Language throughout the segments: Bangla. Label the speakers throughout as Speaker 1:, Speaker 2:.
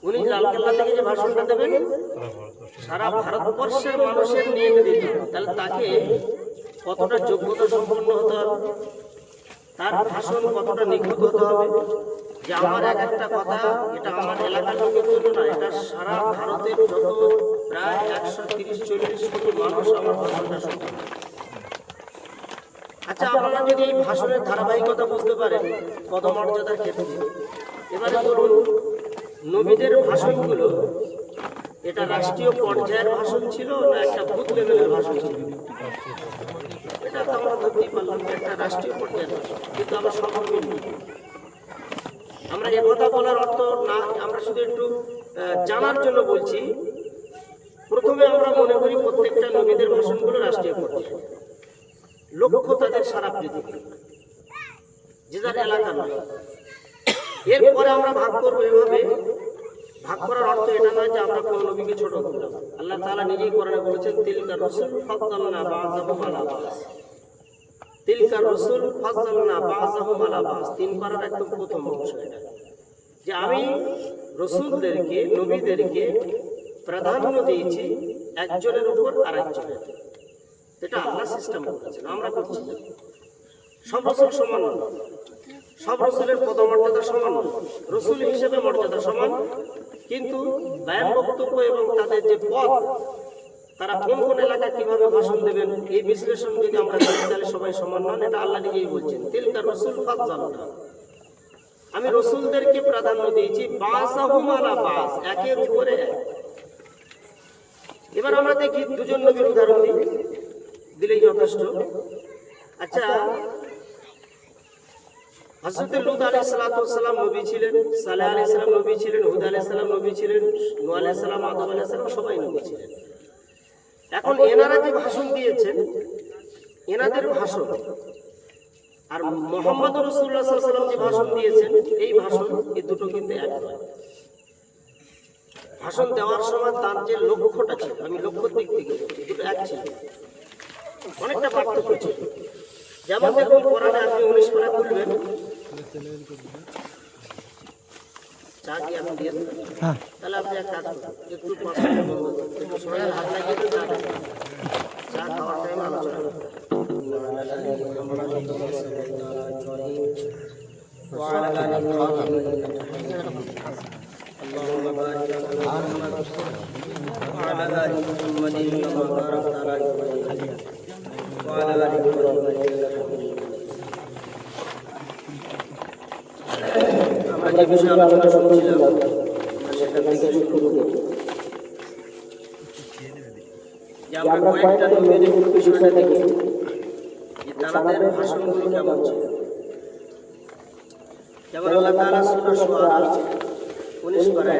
Speaker 1: উনি লালকেল্লা থেকে যে ভাষণটা দেবেন সারা ভারতবর্ষের মানুষের নিয়ে দিতে হবে, তাহলে তাকে কতটা যোগ্যতা সম্পন্ন হতে হবে, তার ভাষণ কতটা নিখুঁত হতে হবে, যে আমার এক একটা কথা এটা আমার এলাকার লোকের জন্য না, এটা সারা ভারতের যত প্রায় 130-140 কোটি মানুষ আমার ভাষণটা শুনবে। আচ্ছা, আপনারা যদি এই ভাষণের ধারাবাহিকতা বুঝতে পারেন পদমর্যাদার ক্ষেত্রে, এবারে ধরুন নবীদের ভাষণগুলো এটা রাষ্ট্রীয় পর্যায়ের ভাষণ ছিল না একটা বুথ লেভেলের ভাষণ ছিল? এটা তো আমরা ধরতেই পারলাম একটা রাষ্ট্রীয় পর্যায়ের ভাষণ, কিন্তু আমরা সফল নই। আমরা এ কথা বলার অর্থ না, আমরা শুধু একটু জানার জন্য বলছি। প্রথমে আমরা মনে করি প্রত্যেকটা নবীদের ভাষণগুলো রাষ্ট্রীয় পর্যায়ে, লক্ষ্য তাদের সারা পৃথিবী, যে যার এলাকা নয়। এরপরে আমরা ভাগ করবো এভাবে। ভাগ করার অর্থ এটা নয় যে আমরা কোন নবীকে ছোট করলাম। আল্লাহ তাআলা নিজেই কোরআনে বলেছেন তিলকা রাসূল ফাদ্দালনা বা'যাহুম আলা বা'য, তিলকা রাসূল ফাদ্দালনা বা'যাহুম আলা বা'য। 3 পারার একদম প্রথম অংশ এটা, যে আমি রাসূলদেরকে নবীদেরকে প্রাধান্য দিয়েছি একজনের উপর আরেকজনের। এটা আল্লাহ সিস্টেম করেছেন, আমরা করছি না। সব রাসূল সমান নয়, সব রাসূলের পদমর্যাদা সমান নয়, রাসূল হিসেবে মর্যাদা সমান, কিন্তু বয়ান বক্তব্য এবং তাদের যে পথ, তারা কোন কোন এলাকায় কিভাবে ভাষণ দেবেন, এই বিশ্লেষণ যদি আমরা করি তাহলে সবাই সমান নন। এটা আল্লাহ নিজেই বলছেন তিলকা রাসূল ফাদ্দালনা, আমি রাসূলদেরকে প্রাধান্য দিয়েছি বা'যাহুম আলা বা'য, একের উপরে এক। এবার আমরা দেখি দুজন নবীর উদাহরণ দিলেই যথেষ্ট। আচ্ছা, হযরত লূত আলাইহিস সালাম নবী ছিলেন, সালেহ আলাইহিস সালাম নবী ছিলেন, হুদ আলাইহিস সালাম নবী ছিলেন, নূহ আলাইহিস সালাম, আদম আলাইহিস সালাম সবাই নবী ছিলেন। এখন এনারা যে ভাষণ দিয়েছেন, এনাদের ভাষণ আর মুহাম্মদ রাসূলুল্লাহ সাল্লাল্লাহু আলাইহি ওয়াসাল্লাম যে ভাষণ দিয়েছেন, এই ভাষণ এই দুটো কিন্তু এক নয়। ভাষণ দেওয়ার সময় তার যে লক্ষ্যটা ছিল, আমি লক্ষ্যের দিক থেকে দুটো এক ছিল, অনেকটা পার্থক্য ছিল। যেমন দেখুন কোরআনে আপনি 19 পারা খুলবেন, চা কি আপনি দিয়ে দেন? তাহলে আপনি এক কাজ করুন, একটু পাশে বন্ধ করুন, একটু সবাই হাত লাগিয়ে দিন, চা খাওয়ার টাইম আলোচনা করুন। اللهم بارك على محمد وعلى ال محمد كما باركت على ابراهيم وعلى ال ابراهيم আমরা যে বিষয়ে আলোচনা শুনছিলাম সেটা থেকে শুরু করি, যে আমরা কয়েকটা নবীর বিষয়টা দেখি যে তাদের ভাষণগুলো কেমন ছিল। যেমন আল্লাহ তাআলা সূরা শুআরা 19 পারা,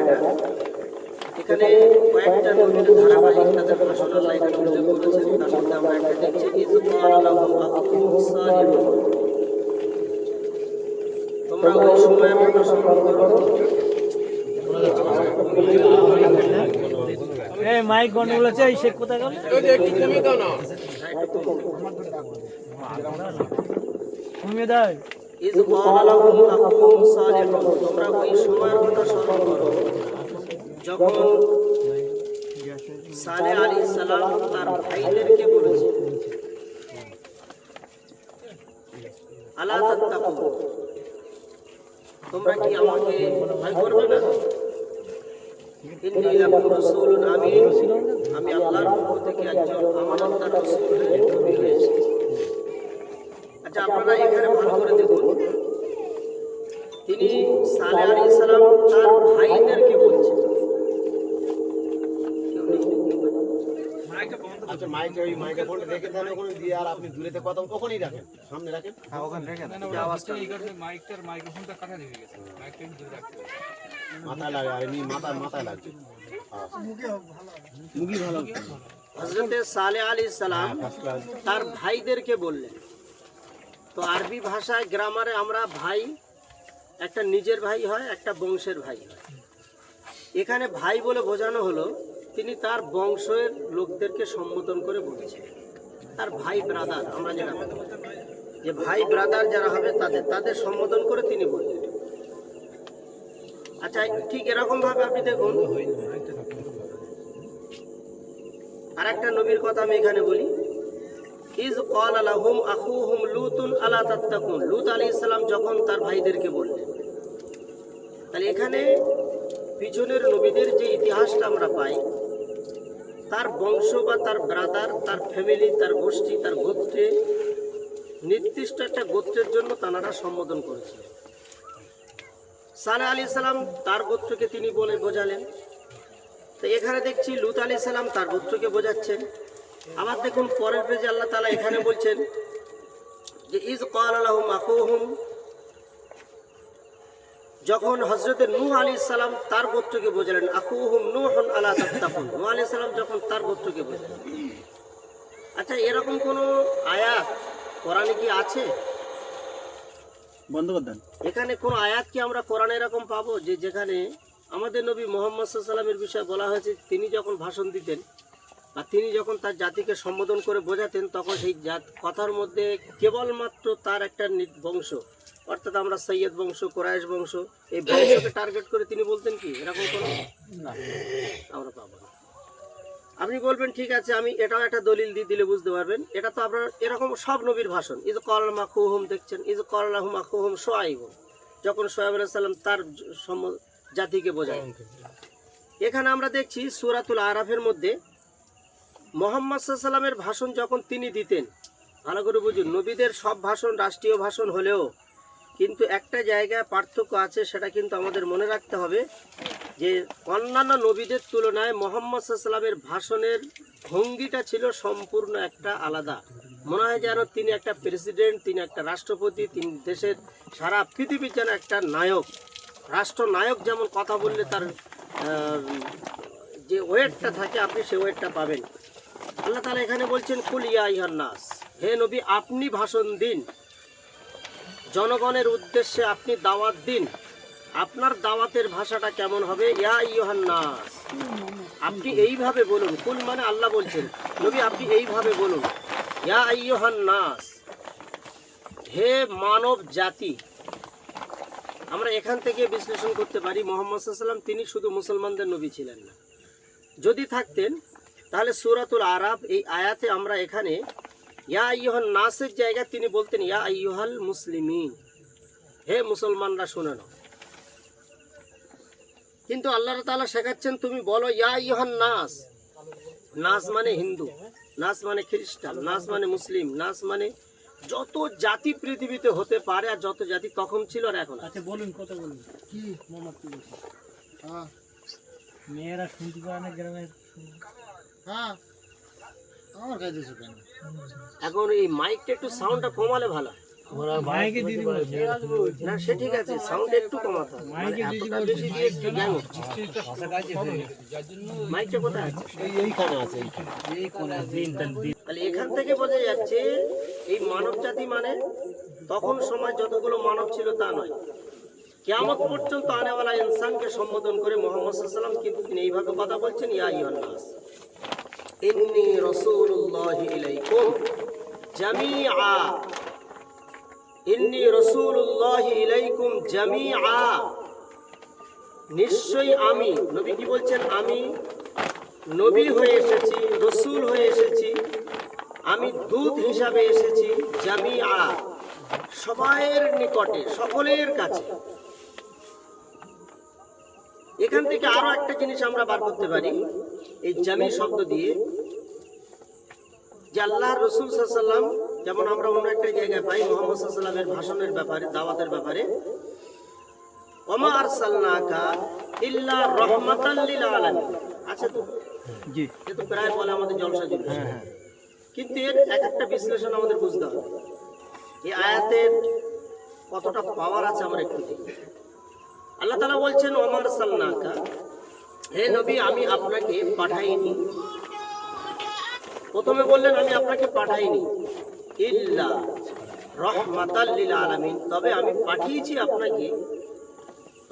Speaker 1: এখানে কয়েকটা নবীর ধারাবাহিক তাদের ভাষণ আল্লাহ এখানে উল্লেখ করেছেন। তার মধ্যে আমরা একটা দেখছি ইয ক্বালা লাহুম আখুহুম সালিহুন, তোমরা ওই সময়ের কথা স্মরণ করো।
Speaker 2: এই মাইক বন্ধ বলেছে, এই শেখ কোথায় গেল?
Speaker 3: ওই যে একটু কমিয়ে দাও না।
Speaker 2: কমিয়ে দাও।
Speaker 1: ইয ক্বালা লাহুম আখুহুম সালিহুন, তোমরা ওই সময়ের কথা স্মরণ করো যখন সালেহ আলাইহিস সালাম তার ভাইদেরকে বলেছে আলা তাত্তাকুন, তোমরা কি আমাকে ভয় করবে না? ইন্নী লাকুম রাসূলুন আমিন, আমি আল্লাহর পক্ষ থেকে একজন আমানতদার রাসূল হয়ে নবী হয়ে এসেছি। আচ্ছা, আপনারা এখানে ভালো করে দেখুন, তিনি সালেহ আলাইহিস সালাম তার ভাইদেরকে বলছেন।
Speaker 3: আচ্ছা, মাইকে ওই মাইক্রোফোনটা রেখে দেন ওখানে দিয়ে, আর আপনি দূরেতে কথা ওখানেই রাখেন, সামনে রাখেন। হ্যাঁ, ওখানে রেখে দেন।
Speaker 4: আওয়াজটা এই কারণে মাইক্রোফোনটা কাটা দিয়ে গেছে, মাইকটা দূরে রাখতে হবে।
Speaker 3: মাথায় লাগে, আর এমনি মাথায় লাগছে। মুখি ভালো।
Speaker 1: হযরত সালেহ আলাইহিস সালাম তার ভাইদেরকে বললেন। তো আরবি ভাষায় গ্রামারে আমরা ভাই, একটা নিজের ভাই হয়, একটা বংশের ভাই হয়। এখানে ভাই বলে বোঝানো হলো তিনি তার বংশের লোকদেরকে সম্বোধন করে বলেছেন, তার ভাই ব্রাদার, আমরা যেটা যে ভাই ব্রাদার যারা হবে তাদের সম্বোধন করে তিনি বললেন। আচ্ছা ঠিক এরকম ভাবে আপনি দেখুন আর একটা নবীর কথা আমি এখানে বলি। ইজ ক্বালা লাহুম আখুহুম লুতুন আলা তাত্তাকুন, লূত আলাইহিস সালাম যখন তার ভাইদেরকে বললেন। তাহলে এখানে পিছনের নবীদের যে ইতিহাসটা আমরা পাই, তার বংশ বা তার ব্রাদার, তার ফ্যামিলি, তার গোষ্ঠী, তার গোত্রে নির্দিষ্ট একটা গোত্রের জন্য তানারা সম্বোধন করেছিলেন। সালেহ আলাইহিস সালাম তার গোত্রকে তিনি বলে বোঝালেন। তো এখানে দেখছি লূত আলাইহিস সালাম তার গোত্রকে বোঝাচ্ছেন। আবার দেখুন পরের পেজে আল্লাহ তাআলা এখানে বলছেন যে ইজ ক্বালা লাহুম আখুহুম, যখন হযরত নূহ আলাইহিস সালাম তার গোত্রকে বোঝালেন, আখুহুম নূহুন আলা তাত্তাকুন, নূহ আলাইহিস সালাম যখন তার গোত্রকে বোঝালেন। আচ্ছা এরকম কোন আয়াত কোরআনে কি আছে?
Speaker 2: বন্ধ করে দেন।
Speaker 1: এখানে কোন আয়াত কি আমরা কোরআনে এরকম পাবো যে যেখানে আমাদের নবী মুহাম্মদ সাল্লাল্লাহু আলাইহি ওয়াসাল্লামের বিষয়ে বলা হয়েছে তিনি যখন ভাষণ দিতেন বা তিনি যখন তার জাতিকে সম্বোধন করে বোঝাতেন, তখন সেই কথার মধ্যে কেবলমাত্র তার একটা বংশ, অর্থাৎ আমরা সৈয়দ বংশ, কোরাইশ বংশ, এই বংশকে টার্গেট করে তিনি বলতেন কি? এরকম কোনো আমরা পাবো না। আপনি বলবেন ঠিক আছে, আমি এটাও একটা দলিল দিয়ে দিলে বুঝতে পারবেন। এটা তো আপনার এরকম সব নবীর ভাষণ। ইজ ক্বালা আখুহুম, দেখছেন ইজ ক্বালা লাহুম আখুহুম শুআয়ব, যখন শুআয়ব আলাইহিস সালাম তার জাতিকে বোঝায়। এখানে আমরা দেখছি সূরাতুল আরাফের মধ্যে মুহাম্মদ সাল্লাল্লাহু আলাইহি ওয়াসাল্লামের ভাষণ যখন তিনি দিতেন, ভালো করে বুঝুন, নবীদের সব ভাষণ রাষ্ট্রীয় ভাষণ হলেও কিন্তু একটা জায়গায় পার্থক্য আছে, সেটা কিন্তু আমাদের মনে রাখতে হবে যে অন্যান্য নবীদের তুলনায় মুহাম্মদ সাল্লাল্লাহু আলাইহি ওয়াসাল্লামের ভাষণের ভঙ্গিটা ছিল সম্পূর্ণ একটা আলাদা। মনে হয় যেন তিনি একটা প্রেসিডেন্ট, তিনি একটা রাষ্ট্রপতি, তিনি দেশের সারা পৃথিবীর যেন একটা নায়ক, রাষ্ট্রনায়ক যেমন কথা বললে তার যে ওয়েটটা থাকে আপনি সে ওয়েটটা পাবেন। আল্লাহ তাআলা এখানে বলছেন কুল ইয়া আইয়ুহান নাস, হে নবী আপনি ভাষণ দিন, জনগণের উদ্দেশ্যে আপনি দাওয়াত দিন। আপনার দাওয়াতের ভাষাটা কেমন হবে? ইয়া আইয়ুহান নাস, আপনি এইভাবে বলুন। কুল মানে আল্লাহ বলছেন, নবী আপনি এইভাবে বলুন, ইয়া আইয়ুহান নাস, হে মানব জাতি। আমরা এখান থেকে বিশ্লেষণ করতে পারি মুহাম্মদ সাল্লাল্লাহু আলাইহি ওয়াসাল্লাম তিনি শুধু মুসলমানদের নবী ছিলেন না। যদি থাকতেন তাহলে সূরাতুল আরাফ এই আয়াতে আমরা এখানে ইয়া আইয়ুহান নাসের জায়গায় তিনি বলতেন ইয়া আইয়ুহাল মুসলিমিন, হে মুসলমানরা শুনে নাও। কিন্তু আল্লাহ তাআলা শেখাচ্ছেন তুমি বলো ইয়া আইয়ুহান নাস। নাস মানে হিন্দু, নাস মানে খ্রিস্টান, নাস মানে মুসলিম, নাস মানে যত জাতি পৃথিবীতে হতে পারে, আর যত জাতি তখন ছিল আর এখন।
Speaker 2: আচ্ছা বলুন, কথা বলুন। কি মোহাম্মদ কি বলছে? মেয়েরা শুনতে পারে না গ্রামের?
Speaker 3: হ্যাঁ আমার কাছে কেন
Speaker 1: এখন এই মাইকটা একটু সাউন্ডটা কমালে ভালো হয়।
Speaker 2: মাইকে দিদি বলছে।
Speaker 1: না সে ঠিক আছে, সাউন্ড একটু কমাতে হবে।
Speaker 2: মাইকে দিদি
Speaker 1: এতটা
Speaker 2: বলছে।
Speaker 1: বেশি দিয়ে কি জ্ঞান হচ্ছে? মাইকটা কোথায় আছে?
Speaker 3: এইখানে আছে।
Speaker 1: তাহলে এখান থেকে বোঝা যাচ্ছে এই মানব জাতি মানে তখন সময় যতগুলো মানব ছিল তা নয়, কিয়ামত পর্যন্ত আনেওয়ালা ইনসানকে সম্বোধন করে মুহাম্মদ সাল্লাল্লাহু আলাইহি ওয়াসাল্লাম কিন্তু তিনি এইভাবে কথা বলছেন, ইয়া আইয়ুহান নাস ইন্নী রাসূলুল্লাহি ইলাইকুম জামিআ, ইন্নী রাসূলুল্লাহি ইলাইকুম জামিআ, নিশ্চয়ই আমি নবী। কি বলছেন? আমি নবী হয়ে এসেছি, রসুল হয়ে এসেছি, আমি দূত হিসাবে এসেছি, জামিআ সবাইয়ের নিকটে, সকলের কাছে। এখান থেকে আরো একটা জিনিস আমরা বার করতে পারি এই জামি শব্দ দিয়ে, যে আল্লাহর রাসূল সাল্লাল্লাহু আলাইহি ওয়াসাল্লাম, যেমন আমরা অন্য একটা জায়গায় পাই মুহাম্মদ সাল্লাল্লাহু আলাইহি ওয়াসাল্লামের ভাষণের ব্যাপারে, দাওয়াতের ব্যাপারে, ওমা আরসালনাকা ইল্লা রাহমাতাল লিল আলামিন। আচ্ছা তো
Speaker 2: জি,
Speaker 1: এ তো প্রায় বলে আমাদের জলসা জুলুস, কিন্তু এর এক একটা বিশ্লেষণ আমাদের বুঝতে হবে। এই আয়াতের কতটা পাওয়ার আছে আমরা একটু দেখি। আল্লাহ তাআলা বলছেন ওমা আরসালনাকা, হে নবী আমি আপনাকে পাঠাইনি। প্রথমে বললেন আমি আপনাকে পাঠাইনি, ইল্লা রাহমাতাল লিল আলামিন, তবে আমি পাঠিয়েছি আপনাকে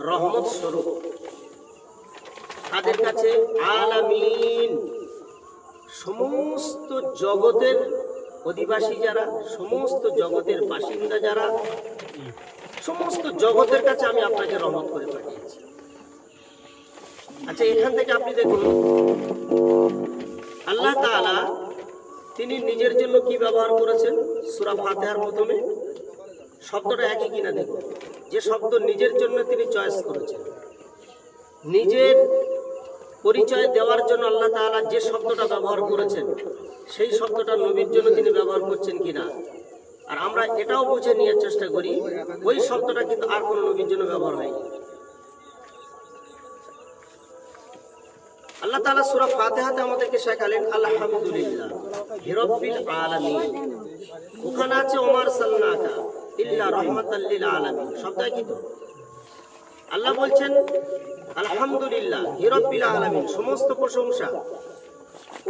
Speaker 1: রহমত স্বরূপ। তাদের কাছে আলামিন, সমস্ত জগতের অধিবাসী যারা, সমস্ত জগতের বাসিন্দা যারা, সমস্ত জগতের কাছে আমি আপনাকে রহমত করে পাঠিয়েছি। আচ্ছা, এখান থেকে আপনি দেখুন আল্লাহ তাআলা তিনি নিজের জন্য কি ব্যবহার করেছেন সূরা ফাতিহার প্রথমে শব্দটা একই কিনা দেখুন। যে শব্দ নিজের জন্য তিনি চয়েস করেছেন, নিজের পরিচয় দেওয়ার জন্য আল্লাহ তাআলা যে শব্দটা ব্যবহার করেছেন সেই শব্দটা নবীর জন্য তিনি ব্যবহার করছেন কিনা। আর আমরা এটাও বুঝে নেওয়ার চেষ্টা করি ওই শব্দটা কিন্তু আর কোনো নবীর জন্য ব্যবহার হয়নি। আল্লাহ তাআলা সূরা ফাতিহাতে আমাদেরকে শেখালেন আলহামদুলিল্লাহ রাব্বিল আলামিন। ওখানে আছে ওমার সাল্লাকা ইল্লা রাহমাতাল লিল আলামিন, শব্দটা কি? তো আল্লাহ বলছেন আলহামদুলিল্লাহ রাব্বিল আলামিন, সমস্ত প্রশংসা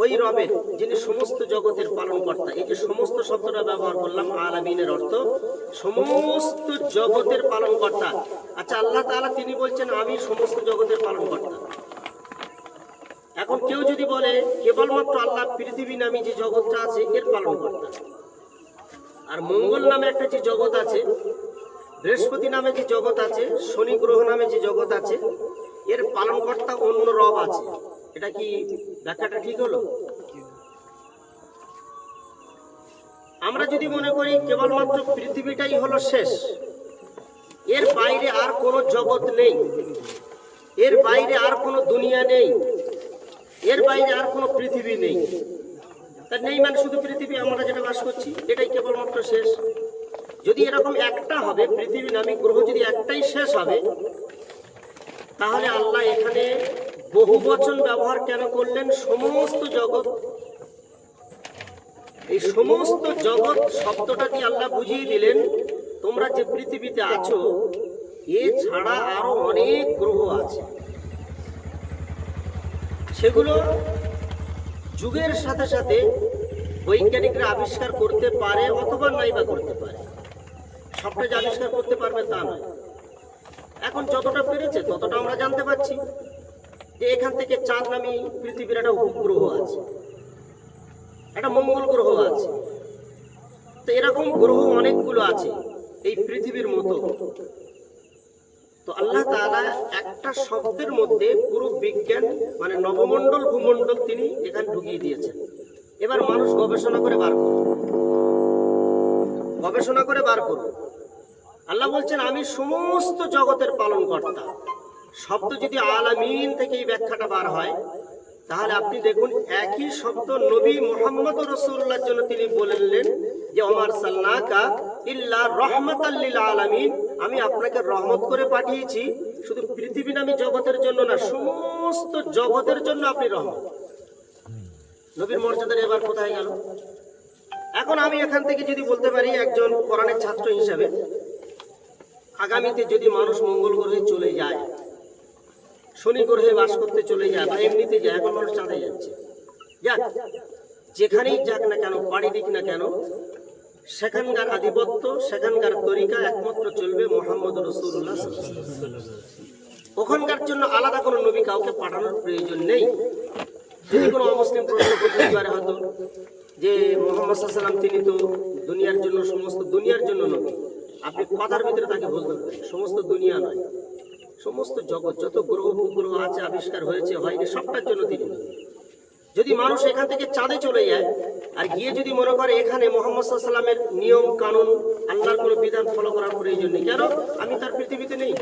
Speaker 1: ওই রবের যিনি সমস্ত জগতের পালনকর্তা। এই যে সমস্ত শব্দটা ব্যবহার করলাম, আলামিনের অর্থ সমস্ত জগতের পালনকর্তা। আচ্ছা, আল্লাহ তাআলা তিনি বলছেন আমি সমস্ত জগতের পালনকর্তা। এখন কেউ যদি বলে কেবলমাত্র আল্লাহ পৃথিবী নামে যে জগৎটা আছে এর পালনকর্তা, আর মঙ্গল নামে একটা যে জগৎ আছে, বৃহস্পতি নামে যে জগৎ আছে, শনি গ্রহ নামে যে জগৎ আছে, এর পালনকর্তা অন্য রব আছে, এটা কি ব্যাখ্যাটা ঠিক হলো? আমরা যদি মনে করি কেবলমাত্র পৃথিবীটাই হলো শেষ, এর বাইরে আর কোনো জগৎ নেই, এর বাইরে আর কোনো দুনিয়া নেই, এর বাইরে আর কোনো পৃথিবী নেই, তার নেই মানে শুধু পৃথিবী আমরা যেটা বাস করছি এটাই কেবলমাত্র শেষ। যদি এরকম একটা হবে, পৃথিবী নামে গ্রহ যদি একটাই শেষ হবে, তাহলে আল্লাহ এখানে বহু বচন ব্যবহার কেন করলেন? সমস্ত জগৎ, এই সমস্ত জগৎ শব্দটা দিয়ে আল্লাহ বুঝিয়ে দিলেন তোমরা যে পৃথিবীতে আছো এ ছাড়া আরো অনেক গ্রহ আছে, সেগুলো যুগের সাথে সাথে বৈজ্ঞানিকরা আবিষ্কার করতে পারে অথবা নাই বা করতে পারে। সবটা যে আবিষ্কার করতে পারবে তা নয়। এখন যতটা পেরেছে ততটা আমরা জানতে পারছি যে এখান থেকে চাঁদ নামী পৃথিবীর একটা উপগ্রহ আছে, একটা মঙ্গল গ্রহ আছে। তো এরকম গ্রহ অনেকগুলো আছে এই পৃথিবীর মতো। তো আল্লাহ তাআলা একটা শব্দের মধ্যে পুরো বিজ্ঞান মানে নবমণ্ডল ভূমণ্ডল তিনি এখানে ঢুকিয়ে দিয়েছেন। এবার মানুষ গবেষণা করে বার করুন, গবেষণা করে বার করুন। আল্লাহ বলছেন আমি সমস্ত জগতের পালনকর্তা। শব্দ যদি আলামিন থেকে এই ব্যাখ্যাটা বার হয়, তাহলে আপনি দেখুন একই শব্দ নবী মুহাম্মদ রাসূলুল্লাহর জন্য তিনি বললেন যে ওমার সাল্লাকা ইল্লা রাহমাতাল লিল আলামিন, আমি আপনাকে রহমত করে পাঠিয়েছি, শুধু পৃথিবী নামী জগতের জন্য না, সমস্ত জগতের জন্য আপনি রহমত। নবীর মর্যাদার এবার কোথায় গেল? এখন আমি এখান থেকে যদি বলতে পারি একজন কোরআনের ছাত্র হিসাবে, আগামীতে যদি মানুষ মঙ্গল গ্রহে চলে যায়, শনি গ্রহে বাস করতে চলে যায়, বা এমনিতে যায়, এখন মানুষ চাঁদে যাচ্ছে, যাক যেখানেই যাক না কেন, পাড়ি দিক না কেন, সেখানকার আধিপত্য, সেখানকার তরিকা একমাত্র চলবে মুহাম্মদ রাসূলুল্লাহ। ওখানকার জন্য আলাদা কোনো নবী কাউকে পাঠানোর প্রয়োজন নেই। যদি কোনো অমুসলিম প্রশ্ন করতে পারে হয়তো যে মুহাম্মদ সাল্লাল্লাহু আলাইহি ওয়াসাল্লাম তিনি তো দুনিয়ার জন্য, সমস্ত দুনিয়ার জন্য নবী, আপনি কথার ভিতরে তাকে বলতে পারেন সমস্ত দুনিয়া নয়, সমস্ত জগৎ যত গ্রহ উপগ্রহ আছে, আবিষ্কার হয়েছে হয়নি, সবটার জন্য তিনি। যদি মানুষ এখান থেকে চাঁদে চলে যায় আর গিয়ে যদি মনে করে এখানে মুহাম্মদ সাল্লাল্লাহু আলাইহি ওয়াসাল্লামের নিয়ম কানুন, আল্লাহর কোনো বিধান ফলো করার প্রয়োজন নেই, কেন? আমি তার পৃথিবীতে নেই,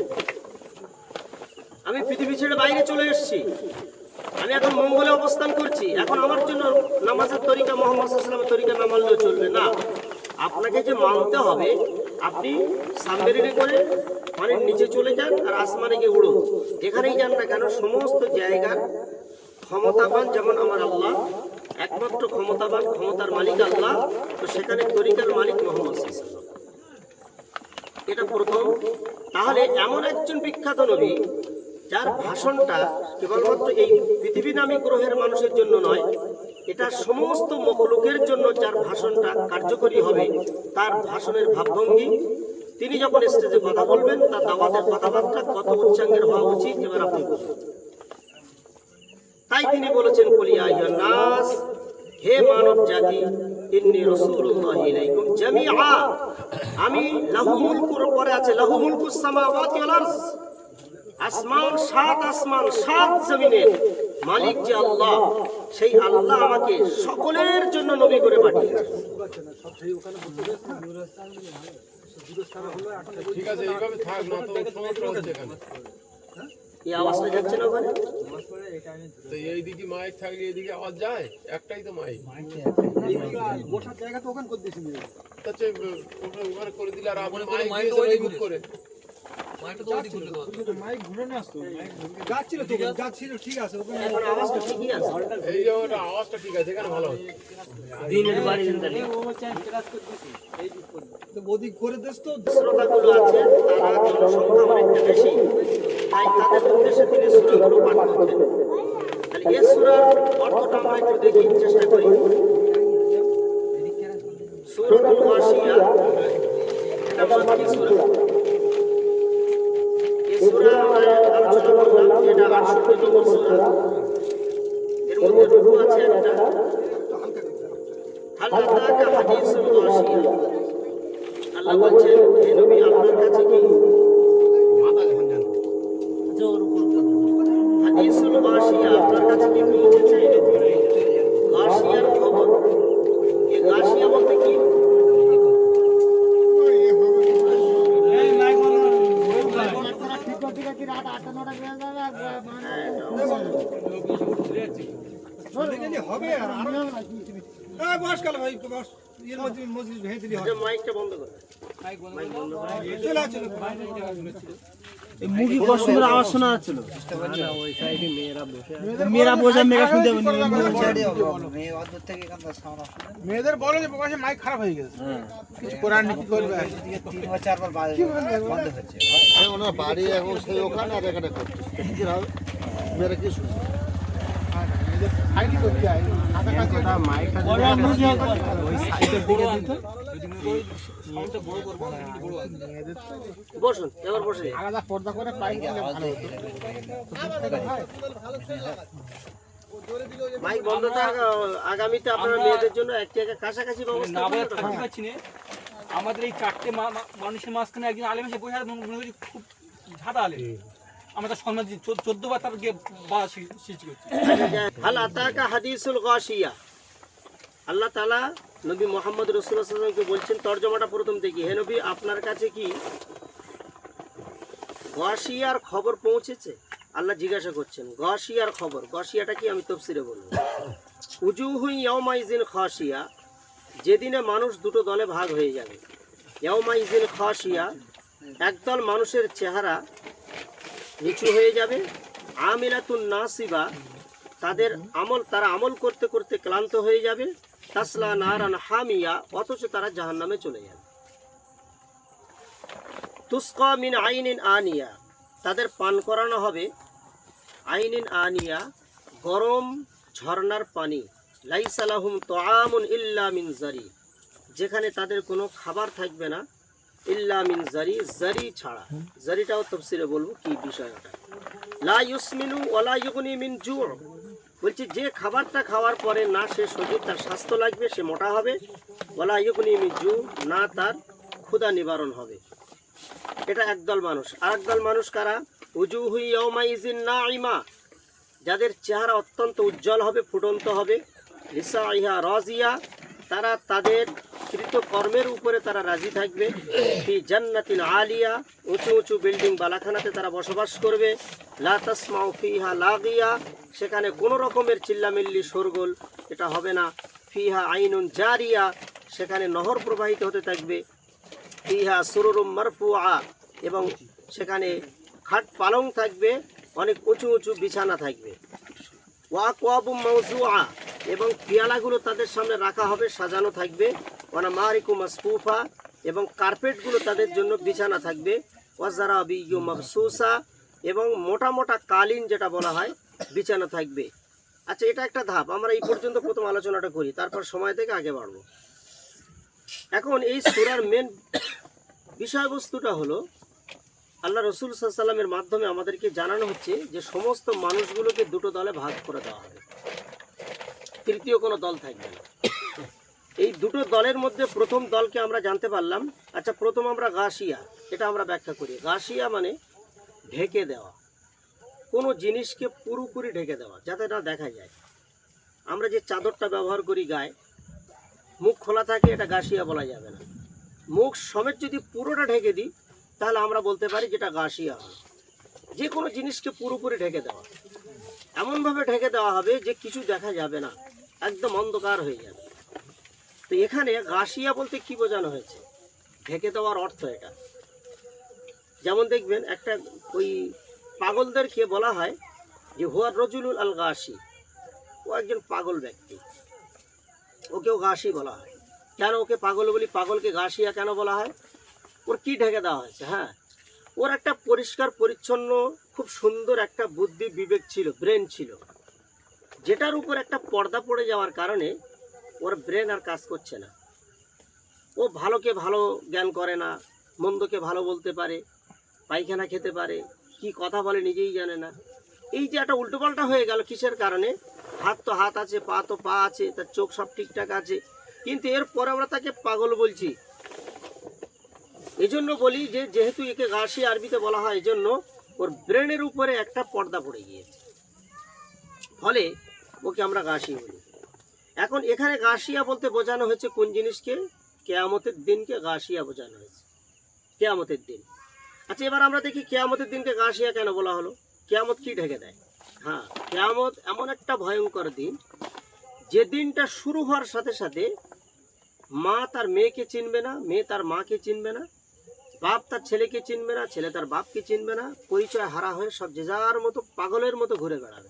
Speaker 1: আমি পৃথিবী ছেড়ে বাইরে চলে এসেছি, আমি এখন মঙ্গলে অবস্থান করছি, এখন আমার জন্য নামাজের তরিকা মুহাম্মদ সাল্লাল্লাহু আলাইহি ওয়াসাল্লামের তরিকা না মানলেও চলবে না। আপনাকে যে মানতে হবে, আপনি সাবমেরিনে করে পানির নিচে চলে যান আর আসমানে গিয়ে উড়ো, যেখানেই যান না কেন সমস্ত জায়গার ক্ষমতাবান যেমন আমার আল্লাহ, একমাত্র ক্ষমতাবান, ক্ষমতার মালিক আল্লাহ, তো সেখানে তরিকার মালিক মুহাম্মদ সাল্লাল্লাহু আলাইহি ওয়াসাল্লাম। এটা প্রথম। তাহলে এমন একজন বিখ্যাত নবী যার ভাষণটা কেবলমাত্র এই পৃথিবী নামী গ্রহের মানুষের জন্য নয়, এটা সমস্ত মখলুকের জন্য যার ভাষণটা কার্যকরী হবে, তার ভাষণের ভাবভঙ্গি, তিনি যখন স্টেজে কথা বলবেন তার দাওয়াতের কথাবার্তা কত উচ্চাঙ্গের হওয়া উচিত এবার আপনি বলবেন। তাই তিনি বলেছেন কুলিয়া আইয়ুহান নাস, হে মানব জাতি, ইন্নী রাসূলুল্লাহি ইলাইকুম জামিআ, আমি লাহু মুলকুর পরে আছে লাহু মুলকুস সামাওয়াতি ওয়াল আরজ, আসমান, সাত জমিনের মালিক যে আল্লাহ, সেই আল্লাহ আমাকে সকলের জন্য নবী করে পাঠিয়েছে।
Speaker 5: ঠিক আছে, এইভাবে থাক না তো সমস্যা হচ্ছে এখানে।
Speaker 1: এই আওয়াজটা যাচ্ছে না ওখানে?
Speaker 5: তো এইদিকে মাইক থাকলে এইদিকে আওয়াজ যায়, একটাই তো মাইক।
Speaker 3: বসার জায়গা তো ওখানে করে দিয়েছি।
Speaker 5: আচ্ছা, ওখানে করে দিলে আর আপনি মাইক দিয়েছেন বুক করে।
Speaker 2: মাইক ঘুরে না আসতো,
Speaker 3: যাচ্ছিল তো, যাচ্ছিল, ঠিক আছে ওখানে।
Speaker 1: এখন আওয়াজটা ঠিকই আছে।
Speaker 5: এই জায়গাটা আওয়াজটা ঠিক আছে, এখানে ভালো হচ্ছে।
Speaker 1: দিনের বাড়ি জিন্দালি
Speaker 3: তো ওদিক করে দিস তো।
Speaker 1: শ্রোতাগুলো আছে, তারা জনসংখ্যা অনেকটা বেশি, তাই তাদের উদ্দেশ্যে তিনি সূরাগুলো পাঠ করছেন। তাহলে এই সূরার অর্থটা আমরা একটু দেখি, চেষ্টা করি। সূরাতুল গাশিয়া, এটা মাক্কি সূরা। এই সূরা আমরা আলোচনা করলাম যে এটা 68তম সূরা। এর মধ্যে রুকু আছে একটা। হাল আতাকা হাদিসুল গাশিয়া। আল্লাহ বলছেন, হে নবী, আপনার কাছে কি হাদিসুল গাশিয়া, আপনার কাছে কি পৌঁছেছে গাশিয়ার খবর? এই গাশিয়া বলতে কি?
Speaker 3: হবে আর বস কাল ভাই, বস এর মধ্যে মজলিস ভেঙে দিলি হবে।
Speaker 1: যে মাইকটা বন্ধ করে।
Speaker 3: চলে চলো।
Speaker 2: এই মুরগি কত সুন্দর আওয়াজ শোনা যাচ্ছিল। মেয়েরা বসে মেগা শুনতে
Speaker 4: মেয়েদের বলো যে প্রকাশে মাইক খারাপ হয়ে গেছে, কিছু করার নেই, কি করবে?
Speaker 3: ওনার বাড়ি এখন সেই ওখানে আর এখানে করছে, কি হবে মেয়েরা কি শুনবে?
Speaker 1: বসুন, এবার বসে।
Speaker 3: আলাদা পর্দা করে পাইপ দিলে ভালো হতো।
Speaker 1: মাইক বন্ধ থাক। আগামীতে আপনারা মেয়েদের জন্য একটি কাছাকাছি ব্যবস্থা
Speaker 6: না বলে
Speaker 1: করবেন।
Speaker 6: থাকতে পারছি না। আমাদের এই চারটে মানুষের মাঝখানে একজন আলেম এসে বসে আছে, মনে করি খুব ঝাঁটা আলেম। আমরা তার সম্মান 14 বার তার গিয়ে বাধা সৃষ্টি করছি।
Speaker 1: হাল আতাকা হাদিসুল গাশিয়া। আল্লাহ তাআলা নবী মুহাম্মদ রাসূলুল্লাহ সাল্লাল্লাহু আলাইহি ওয়াসাল্লামকে বলছেন, তরজমাটা প্রথম থেকে, হে নবী, আপনার কাছে কি গাশিয়ার খবর পৌঁছেছে? আল্লাহ জিজ্ঞাসা করছেন গাশিয়ার খবর। গাশিয়াটা কি আমি তাফসীরে বলবো। উজুহু ইয়াওমাইজিন খাশিয়া, যেদিনে মানুষ দুটো দলে ভাগ হয়ে যাবে। ইয়াওমাইজিন খাশিয়া, একদল মানুষের চেহারা নিচু হয়ে যাবে। আমিলাতুন নাসিবা, তারা আমল করতে করতে ক্লান্ত হয়ে যাবে। তাসলা নারান হামিয়া, অথচ তারা জাহান্নামে চলে যাবে। তুসকা মিন আইনিন আনিয়া, তাদের পান করানো হবে আইনিন আনিয়া, গরম ঝর্ণার পানি। লাইসা লাহুম তুআমুন ইল্লা মিন জারি, যেখানে তাদের কোনো খাবার থাকবে না, ইল্লা মিন জারি, জারি ছাড়া। জারিটাও তাফসীরে বলবো কি বিষয়টা। লা ইউসমিনু ওয়ালা ইউগনি মিন জু', বলছি যে খাবারটা খাওয়ার পরে না সে শরীর তার স্বাস্থ্য লাগবে, সে মোটা হবে। ওয়ালা ইউগনি মিন জু', না তার ক্ষুধা নিবারণ হবে। এটা একদল মানুষ। আরেকদল মানুষ কারা? উজুহু ইয়াওমাইজিন নাইমা, যাদের চেহারা অত্যন্ত উজ্জ্বল হবে, ফুটন্ত হবে। লিসাইহা রাজিয়া, তারা তাদের কৃতকর্মের উপরে তারা রাজি থাকবে। ফি জান্নাতিন আলিয়া, উঁচু উঁচু বিল্ডিং বালাখানাতে তারা বসবাস করবে। লা তাসমাউ ফিহা লাগিয়া, সেখানে কোনো রকমের চিল্লামিল্লি শোরগোল এটা হবে না। ফিহা আইনুন জারিয়া, সেখানে নহর প্রবাহিত হতে থাকবে। ফিহা সুরুরুম মারফুআ, এবং সেখানে খাট পালং থাকবে, অনেক উঁচু উঁচু বিছানা থাকবে। ওয়াকওয়াবুম মাওজুআ, এবং পিয়ালাগুলো তাদের সামনে রাখা হবে, সাজানো থাকবে। ওয়ানা মারিকু মাসফুফা, এবং কার্পেটগুলো তাদের জন্য বিছানা থাকবে। ওয়াজারাবিয়্যু মাবসুসা, এবং মোটা মোটা কালিন যেটা বলা হয় বিছানা থাকবে। আচ্ছা, এটা একটা ধাপ। আমরা এই পর্যন্ত প্রথম আলোচনাটা করি, তারপর সময় থেকে আগে বাড়বো। এখন এই সূরার মেন বিষয়বস্তুটা হলো, আল্লাহ রাসূল সাল্লাল্লাহু আলাইহি ওয়াসাল্লামের মাধ্যমে আমাদেরকে জানানো হচ্ছে যে সমস্ত মানুষগুলোকে দুটো দলে ভাগ করে দেওয়া হবে, তৃতীয় কোনো দল থাকবে না। এই দুটো দলের মধ্যে প্রথম দলকে আমরা জানতে পারলাম। আচ্ছা, প্রথম আমরা গাশিয়া, এটা আমরা ব্যাখ্যা করি। গাশিয়া মানে ঢেকে দেওয়া। কোনো জিনিসকে পুরোপুরি ঢেকে দেওয়া যাতে না দেখা যায়। আমরা যে চাদরটা ব্যবহার করি গায়ে, মুখ খোলা থাকে, এটা গাশিয়া বলা যাবে না। মুখ সমেত যদি পুরোটা ঢেকে দিই তাহলে আমরা বলতে পারি যেটা গাশিয়া হয়। যে কোনো জিনিসকে পুরোপুরি ঢেকে দেওয়া, এমনভাবে ঢেকে দেওয়া হবে যে কিছু দেখা যাবে না, একদম অন্ধকার হয়ে যাবে। তো এখানে গাশিয়া বলতে কি বোঝানো হয়েছে? ঢেকে দেওয়ার অর্থ এটা। যেমন দেখবেন একটা ওই পাগলদেরকে বলা হয় যে হুয়ার রজুলুল আল গাশি, ও একজন পাগল ব্যক্তি, ওকেও গাশি বলা হয়। কেন ওকে পাগল বলি? পাগলকে গাশিয়া কেন বলা হয়? ওর কি ঢেকে দেওয়া হয়েছে? হ্যাঁ, ওর একটা পরিষ্কার পরিচ্ছন্ন খুব সুন্দর একটা বুদ্ধি বিবেক ছিল, ব্রেন ছিল, যেটার উপর একটা পর্দা পড়ে যাওয়ার কারণে ওর ব্রেন আর কাজ করছে না। ও ভালোকে ভালো জ্ঞান করে না, মন্দকে ভালো বলতে পারে, পায়খানা খেতে পারে, কি কথা বলে নিজেই জানে না। এই যে একটা উল্টোপাল্টা হয়ে গেল, কিসের কারণে? হাত তো হাত আছে, পা তো পা আছে, তার চোখ সব ঠিকঠাক আছে, কিন্তু এরপর আমরা তাকে পাগল বলছি। এই জন্য বলি যে যেহেতু একে গাশি আরবিতে বলা হয়, এই জন্য ওর ব্রেনের উপরে একটা পর্দা পড়ে গিয়েছে, ফলে ওকে আমরা গাশি বলি। এখন এখানে গাশিয়া বলতে বোঝানো হয়েছে কোন জিনিসকে? কেয়ামতের দিনকে গাশিয়া বোঝানো হয়েছে, কেয়ামতের দিন। আচ্ছা, এবার আমরা দেখি কেয়ামতের দিনকে গাশিয়া কেন বলা হলো? কেয়ামত কি ঢেকে দেয়? হ্যাঁ, কেয়ামত এমন একটা ভয়ঙ্কর দিন, যে দিনটা শুরু হওয়ার সাথে সাথে মা তার মেয়েকে চিনবে না, মেয়ে তার মাকে চিনবে না, বাপ তার ছেলেকে চিনবে না, ছেলে তার বাপকে চিনবে না, পরিচয় হারা হয়ে সব যে যার মতো পাগলের মতো ঘুরে বেড়াবে।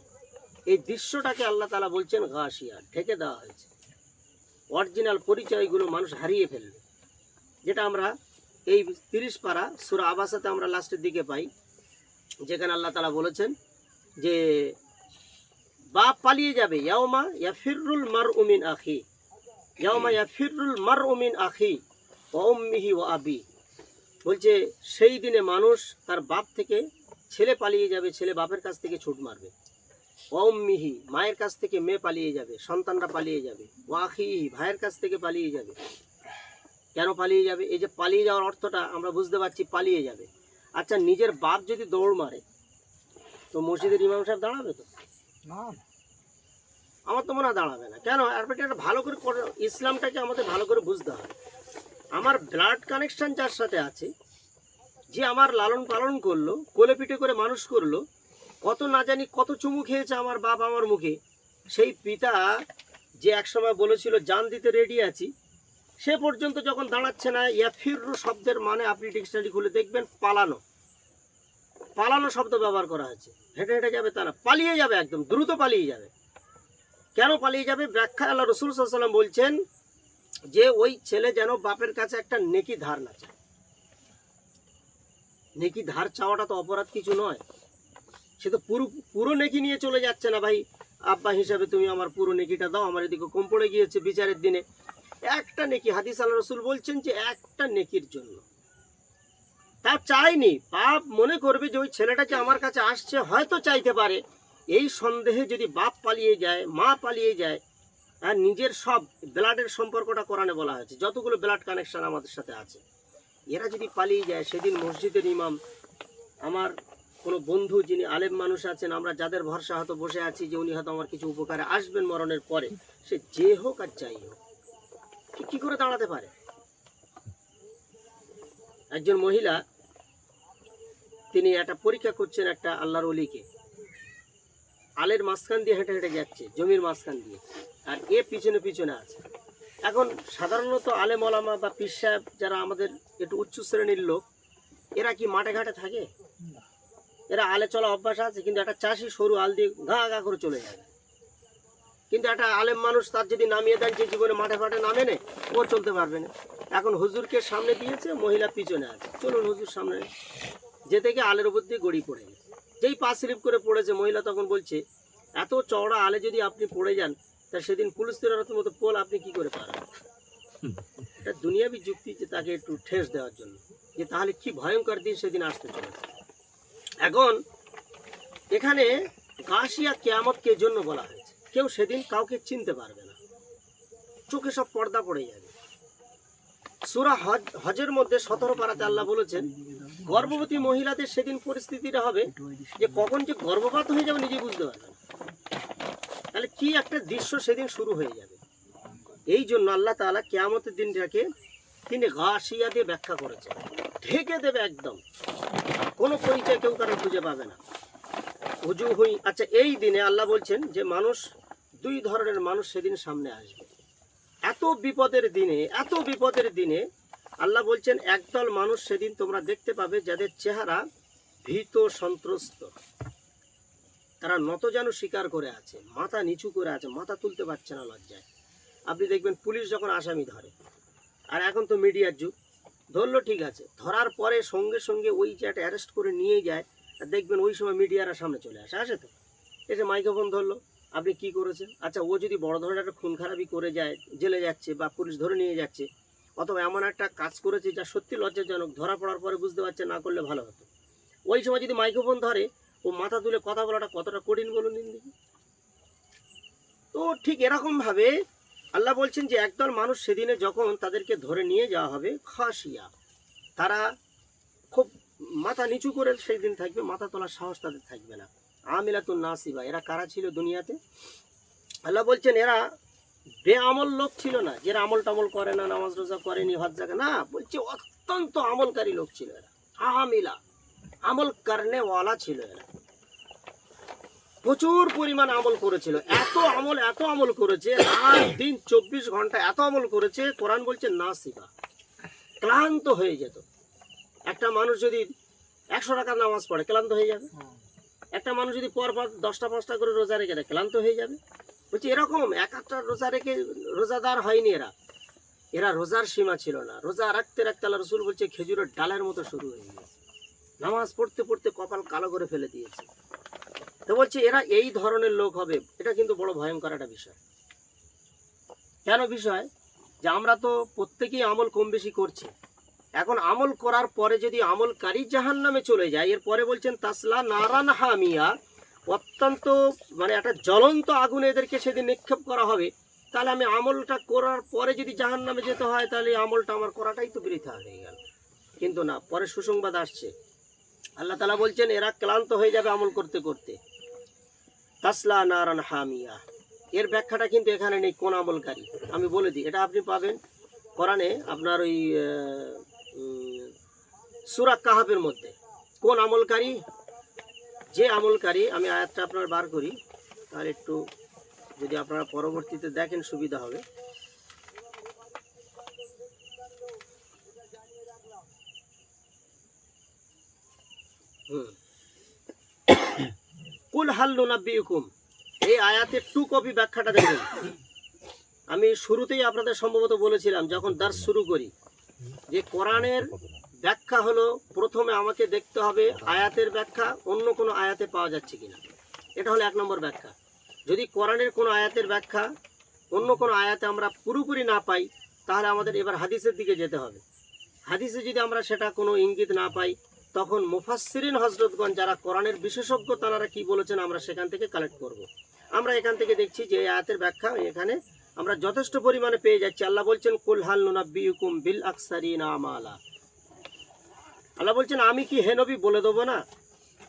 Speaker 1: এই দৃশ্যটাকে আল্লাহ তাআলা বলছেন গাশিয়া, ঢেকে দেওয়া হয়েছে। অরিজিনাল পরিচয়গুলো মানুষ হারিয়ে ফেলবে, যেটা আমরা এই 30 পারা সূরা আবাসাতে আমরা লাস্টের দিকে পাই, যেখানে আল্লাহ তাআলা বলেছেন যে বাপ পালিয়ে যাবে। ইয়াউমা ইয়াফিরুল মারউ মিন আখি, ইয়াউমা ইয়াফিরুল মারউ মিন আখি ওয়া উম্মিহি ওয়া আবি। বলছে সেই দিনে মানুষ তার বাপ থেকে, ছেলে পালিয়ে যাবে, ছেলে বাপের কাছ থেকে ছুট মারবে। ওয়া উম্মিহি, মায়ের কাছ থেকে মেয়ে পালিয়ে যাবে, সন্তানরা পালিয়ে যাবে। ওয়া আখিহি, ভাইয়ের কাছ থেকে পালিয়ে যাবে। কেন পালিয়ে যাবে? এই যে পালিয়ে যাওয়ার অর্থটা আমরা বুঝতে পারছি, পালিয়ে যাবে। আচ্ছা, নিজের বাপ যদি দৌড় মারে তো মসজিদের ইমাম সাহেব দাঁড়াবে তো?
Speaker 4: না,
Speaker 1: আমার তো মনে হয় দাঁড়াবে না। কেন? এটা ভালো করে ইসলামটাকে আমাদের ভালো করে বুঝতে হবে। আমার ব্লাড কানেকশন যার সাথে আছে, যে আমার লালন পালন করলো, কোলে পিঠে করে মানুষ করলো, কত না জানি কত চুমু খেয়েছে আমার বাপ আমার মুখে, সেই পিতা যে একসময় বলেছিল জান দিতে রেডি আছি, সে পর্যন্ত যখন দাঁড়াচ্ছে না। ইয়াফিরু শব্দের মানে আপনি ডিকশনারি খুলে দেখবেন পালানো, পালানো শব্দ ব্যবহার করা হয়েছে। হেঁটে হেঁটে যাবে তা না, পালিয়ে যাবে, একদম দ্রুত পালিয়ে যাবে। কেন পালিয়ে যাবে? ব্যাখ্যা আল্লাহ রাসূল সাল্লাল্লাহু আলাইহি ওয়াসাল্লাম বলছেন যে ওই ছেলে যেন বাপের কাছে একটা নেকি ধার না চায়। নেকি ধার চাওয়াটা তো অপরাধ কিছু নয়, সে তো পুরো নেকি নিয়ে চলে যাচ্ছে না। ভাই আব্বা হিসাবে তুমি আমার পুরো নেকিটা দাও, আমার এদিকে কম পড়ে গিয়েছে বিচারের দিনে। একটা নেকি, হাদিস আল্লাহ রাসূল বলছেন যে একটা নেকির জন্য তা চাইনি। বাপ মনে করবে যে ওই ছেলেটা যে আমার কাছে আসছে হয়তো চাইতে পারে, এই সন্দেহে যদি বাপ পালিয়ে যায়, মা পালিয়ে যায়, আর নিজের সব ব্লাডের সম্পর্কটা কোরআনে বলা হয়েছে, যতগুলো ব্লাড কানেকশন আমাদের সাথে আছে, এরা যদি পালিয়ে যায়, সেদিন মসজিদের ইমাম, আমার কোনো বন্ধু যিনি আলেম মানুষ আছেন, আমরা যাদের ভরসা হয়তো বসে আছি যে উনি হয়তো আমার কিছু উপকারে আসবেন মরণের পরে, সে যে হোক আর যাই হোক, কি করে দাঁড়াতে পারে? একজন মহিলা, তিনি একটা পরীক্ষা করছেন একটা আল্লাহর ওলিকে, আলের মাঝখান দিয়ে হেঁটে হেঁটে যাচ্ছে, জমির মাঝখান দিয়ে, আর এ পিছনে পিছনে আছে। এখন সাধারণত আলেম ওলামা বা পীর সাহেব যারা আমাদের একটু উচ্চ শ্রেণীর লোক, এরা কি মাঠে ঘাটে থাকে? এরা আলে চলা অভ্যাস আছে, কিন্তু একটা চাষি সরু আল দিয়ে ঘা ঘা করে চলে যাবে। কিন্তু একটা আলেম মানুষ তার যদি নামিয়ে দেন, যে জীবনে মাঠে ফাটে নামে নে, ও চলতে পারবে না। এখন হুজুরকে সামনে দিয়েছে, মহিলা পিছনে আছে, চলুন হুজুর সামনে, যেতে গিয়ে আলের উপর দিয়ে গড়ি পড়ে গেছে। যেই পা স্লিপ করে পড়েছে, মহিলা তখন বলছে এত চওড়া আলে যদি আপনি পড়ে যান, তা সেদিন পুলিশ তিরারতের মতো পোল আপনি কি করে পারেন? এটা দুনিয়াবি যুক্তি, যে তাকে একটু ঠেস দেওয়ার জন্য, যে তাহলে কি ভয়ঙ্কর দিন সেদিন আসতে চলেছে। এখন এখানে গাশিয়া কিয়ামতকে জন্য বলা হয়েছে, কেউ সেদিন কাউকে চিনতে পারবে না, চোখে সব পর্দা পড়ে যাবে। সূরা হজের মধ্যে 17 পারাতে আল্লাহ বলেছেন গর্ভবতী মহিলাদের সেদিন পরিস্থিতিটা হবে যে কখন যে গর্ভপাত হয়ে যাবে নিজে বুঝতে পারবে না। তাহলে কি একটা দৃশ্য সেদিন শুরু হয়ে যাবে। এই জন্য আল্লাহ তাআলা কিয়ামতের দিনটাকে তিনি গাশিয়া দিয়ে ব্যাখ্যা করেছেন, ঢেকে দেবে একদম, কোনো পরিচয় কেউ কারো খুঁজে পাবে না। আচ্ছা, এই দিনে আল্লাহ বলছেন যে মানুষ, দুই ধরনের মানুষ সেদিন সামনে আসবে। এত বিপদের দিনে আল্লাহ বলছেন একদল মানুষ সেদিন তোমরা দেখতে পাবে যাদের চেহারা ভীত সন্ত্রস্ত, তারা নতজানু স্বীকার করে আছে, মাথা নিচু করে আছে, মাথা তুলতে পারছে না লজ্জায়। আপনি দেখবেন পুলিশ যখন আসামি ধরে, আর এখন তো মিডিয়ার যুগ, ধরলো ঠিক আছে, ধরার পরে সঙ্গে সঙ্গে ওই যে একটা অ্যারেস্ট করে নিয়ে যায়, আর দেখবেন ওই সময় মিডিয়ারা সামনে চলে আসে তো এসে মাইক্রোফোন ধরলো, আপনি কি করেছেন। আচ্ছা, ও যদি বড় ধরনের একটা খুন খারাপি করে যায়, জেলে যাচ্ছে বা পুলিশ ধরে নিয়ে যাচ্ছে, অথবা এমন একটা কাজ করেছে যা সত্যি লজ্জাজনক, ধরা পড়ার পরে বুঝতে পারছে না করলে ভালো হতো, ওই সময় যদি মাইক্রোফোন ধরে, ও মাথা তুলে কথা বলাটা কতটা কঠিন বলুন দিন দেখি। তো ঠিক এরকমভাবে আল্লাহ বলছেন যে একদল মানুষ সেদিনে যখন তাদেরকে ধরে নিয়ে যাওয়া হবে, খাসিয়া, তারা খুব মাথা নিচু করে সেই দিন থাকবে, মাথা তোলার সাহস তাদের থাকবে না। আমিলাতুন নাসিবা, এরা কারা ছিল দুনিয়াতে? আল্লাহ বলছেন এরা বেআমল লোক ছিল না, যারা আমল টামল করে না, নামাজ রোজা করেনি, হজ জায়গা না, বলছে অত্যন্ত আমলকারী লোক ছিল এরা। আমিলা, আমল করনে ওয়ালা ছিল এরা, প্রচুর পরিমাণ আমল করেছিল। এত আমল করেছে, রাত দিন 24 ঘন্টা এত আমল করেছে, কোরআন বলছে নাসিবা, ক্লান্ত হয়ে যেত। একটা মানুষ যদি 100 টাকার নামাজ পড়ে ক্লান্ত হয়ে যাবে, একটা মানুষ যদি পর 10টা 5টা করে রোজা রেখে দেয় ক্লান্ত হয়ে যাবে। বলছি এরকম এক একটা রোজা রেখে রোজাদার হয়নি এরা রোজার সীমা ছিল না। রোজা রাখতে রাখতে আল্লাহ রাসূল বলছে খেজুরের ডালের মতো শুরু হয়ে গেছে, নামাজ পড়তে পড়তে কপাল কালো করে ফেলে দিয়েছে। তো বলছে এরা এই ধরনের লোক হবে। এটা কিন্তু বড় ভয়ঙ্কর একটা বিষয়। কেন বিষয়? যে আমরা তো প্রত্যেকেই আমল কম বেশি করছি, এখন আমল করার পরে যদি আমলকারী জাহান্নামে চলে যায়, এরপরে বলছেন তাসলা নারান হামিয়া, অত্যন্ত মানে একটা জ্বলন্ত আগুনে এদেরকে সেদিন নিক্ষেপ করা হবে। তাহলে আমি আমলটা করার পরে যদি জাহান্নামে যেতে হয়, তাহলে আমলটা আমার করাটাই তো বৃথা হয়ে গেল। কিন্তু না, পরে সুসংবাদ আসছে, আল্লাহ তাআলা বলছেন এরা ক্লান্ত হয়ে যাবে আমল করতে করতে। তাসলা নারান হামিয়া, এর ব্যাখ্যাটা কিন্তু এখানে নেই কোন আমলকারী, আমি বলে দিই। এটা আপনি পাবেন কোরআনে, আপনার ওই সূরা কাহাফের মধ্যে। কোন আমলকারী? যে আমলকারী, আমি আয়াতটা আপনার বার করি, তাহলে একটু যদি আপনারা পরবর্তীতে দেখেন সুবিধা হবে। কুল হাল নুনাব্বিউকুম, এই আয়াতের 2 কপি ব্যাখ্যাটা দেখবেন। আমি শুরুতেই আপনাদের সম্ভবত বলেছিলাম যখন দার্স শুরু করি, যে কোরআনের ব্যাখ্যা হলো প্রথমে আমাকে দেখতে হবে আয়াতের ব্যাখ্যা অন্য কোনো আয়াতে পাওয়া যাচ্ছে কিনা। এটা হলো 1 নম্বর ব্যাখ্যা। যদি কোরআনের কোনো আয়াতের ব্যাখ্যা অন্য কোনো আয়াতে আমরা পুরোপুরি না পাই, তাহলে আমাদের এবার হাদিসের দিকে যেতে হবে। হাদিসে যদি আমরা সেটা কোনো ইঙ্গিত না পাই, তখন মুফাসসিরিন হযরতগণ যারা কোরআনের বিশেষজ্ঞ, তারা কি বলেছেন আমরা সেখান থেকে কালেক্ট করব। আমরা এখান থেকে দেখছি যে এই আয়াতের ব্যাখ্যা এখানে আমরা যথেষ্ট পরিমাণে পেয়ে যাচ্ছি। আল্লাহ বলছেন কুল হাল নুনাব্বিউকুম বিল আকসারিনা আমালা, আল্লাহ বলছেন আমি কি হে নবী বলে দেবো না,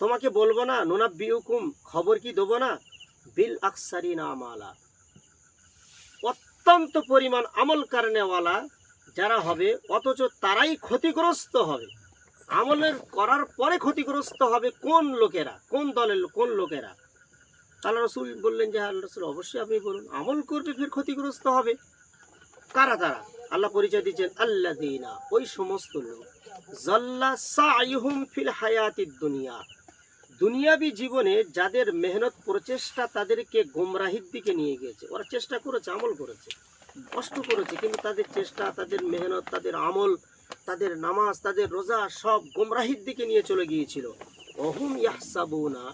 Speaker 1: তোমাকে বলবো না, নুনাব্বিউকুম খবর কি দেবো না, বিল আকসারিনা আমালা, অত্যন্ত পরিমাণ আমল কারণেওয়ালা যারা হবে, অথচ তারাই ক্ষতিগ্রস্ত হবে। আমলের করার পরে ক্ষতিগ্রস্ত হবে কোন লোকেরা, কোন দলের কোন লোকেরা? আল্লাহ রাসূল বললেন যে আল্লাহ রাসূল অবশ্যই আপনি বলুন, আমল করবে ফির ক্ষতিগ্রস্ত হবে। কারা তারা? আল্লাহ পরিচয় দিচ্ছেন আল্লাযীনা, ওই সমস্ত লোক, যাল্লা সাইহুম ফিল হায়াতিদ দুনিয়া, দুনিয়াবী জীবনে যাদের মেহনত প্রচেষ্টা তাদেরকে গোমরাহির দিকে নিয়ে গিয়েছে। ওরা চেষ্টা করেছে, আমল করেছে, কষ্ট করেছে, কিন্তু তাদের চেষ্টা, তাদের মেহনত, তাদের আমল, তাদের নামাজ, তাদের রোজা সব গোমরাহির দিকে নিয়ে চলে গিয়েছিল। ওহুম ইয়াহসাবুনা,